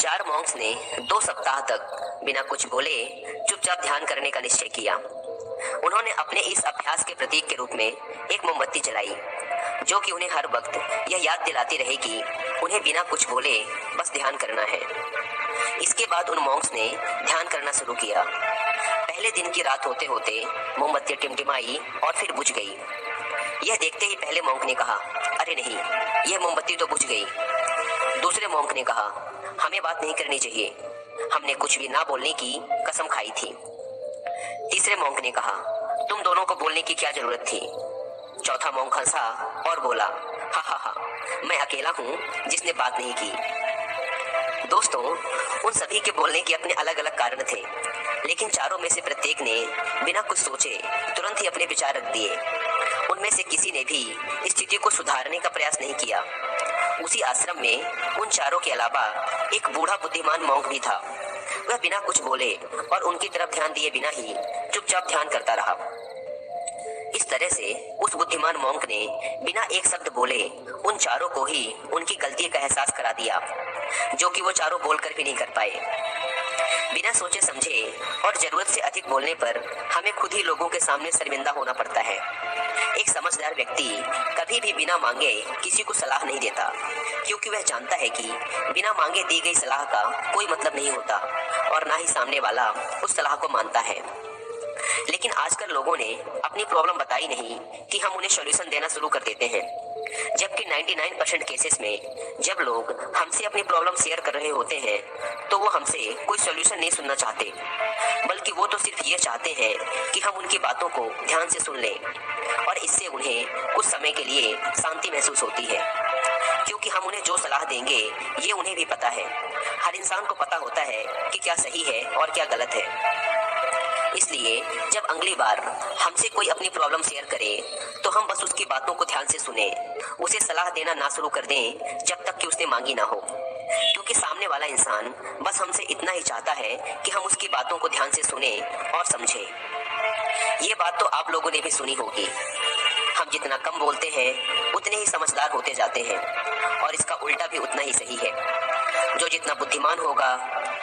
चार मॉन्क्स ने 2 सप्ताह तक बिना कुछ बोले चुपचाप ध्यान करने का निश्चय किया। उन्होंने अपने इस अभ्यास के प्रतीक के रूप में एक मोमबत्ती जलाई, जो कि उन्हें हर वक्त यह याद दिलाती रहे कि उन्हें बिना कुछ बोले बस ध्यान करना है। इसके बाद उन मॉन्क्स ने ध्यान करना शुरू किया। पहले दिन की रात होते होते मोमबत्ती टिमटिमाई और फिर बुझ गई। यह देखते ही पहले मॉन्क ने कहा, अरे नहीं, यह मोमबत्ती तो बुझ गई। दूसरे मॉन्क ने कहा, हमें बात नहीं करनी चाहिए, हमने कुछ भी ना बोलने की कसम खाई थी। तीसरे मॉन्क ने कहा, तुम दोनों को बोलने की क्या जरूरत थी। चौथा मॉन्क हंसा और बोला, हा हा हा, मैं अकेला हूँ जिसने बात नहीं की। दोस्तों, उन सभी के बोलने के अपने अलग अलग कारण थे, लेकिन चारों में से प्रत्येक ने बिना कुछ सोचे तुरंत ही अपने विचार रख दिए। उनमें से किसी ने भी स्थिति को सुधारने का प्रयास नहीं किया। उसी आश्रम में उन चारों के अलावा एक बूढ़ा बुद्धिमान मॉन्क भी था। वह बिना कुछ बोले और उनकी तरफ ध्यान दिए बिना ही चुपचाप ध्यान करता रहा। इस तरह से उस बुद्धिमान मॉन्क ने बिना एक शब्द बोले उन चारों को ही उनकी गलती का एहसास करा दिया, जो कि वो चारों बोलकर भी नहीं कर पाए। बिना सोचे समझे और जरूरत से अधिक बोलने पर हमें खुद ही लोगों के सामने शर्मिंदा होना पड़ता है। एक समझदार व्यक्ति कभी भी बिना मांगे किसी को सलाह नहीं देता, क्योंकि वह जानता है कि बिना मांगे दी गई सलाह का कोई मतलब नहीं होता और ना ही सामने वाला उस सलाह को मानता है। लेकिन आजकल लोगों ने अपनी प्रॉब्लम बताई नहीं कि हम उन्हें सॉल्यूशन देना शुरू कर देते हैं, जबकि 99% केसेस में जब लोग हमसे अपनी प्रॉब्लम शेयर कर रहे होते हैं तो वो हमसे कोई सॉल्यूशन नहीं सुनना चाहते, बल्कि वो तो सिर्फ ये चाहते हैं कि हम उनकी बातों को ध्यान से सुन लें, और इससे उन्हें कुछ समय के लिए शांति महसूस होती है, क्योंकि हम उन्हें जो सलाह देंगे ये उन्हें भी पता है। हर इंसान को पता होता है कि क्या सही है और क्या गलत है। इसलिए जब अगली बार हमसे कोई अपनी प्रॉब्लम शेयर करे तो हम बस उसकी बातों को ध्यान से सुने, उसे सलाह देना ना शुरू कर दें जब तक कि उसने मांगी ना हो, क्योंकि सामने वाला इंसान बस हमसे इतना ही चाहता है कि हम उसकी बातों को ध्यान से सुने और समझें। ये बात तो आप लोगों ने भी सुनी होगी, हम जितना कम बोलते हैं उतने ही समझदार होते जाते हैं, और इसका उल्टा भी उतना ही सही है। जो जितना बुद्धिमान होगा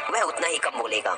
वह उतना ही कम बोलेगा।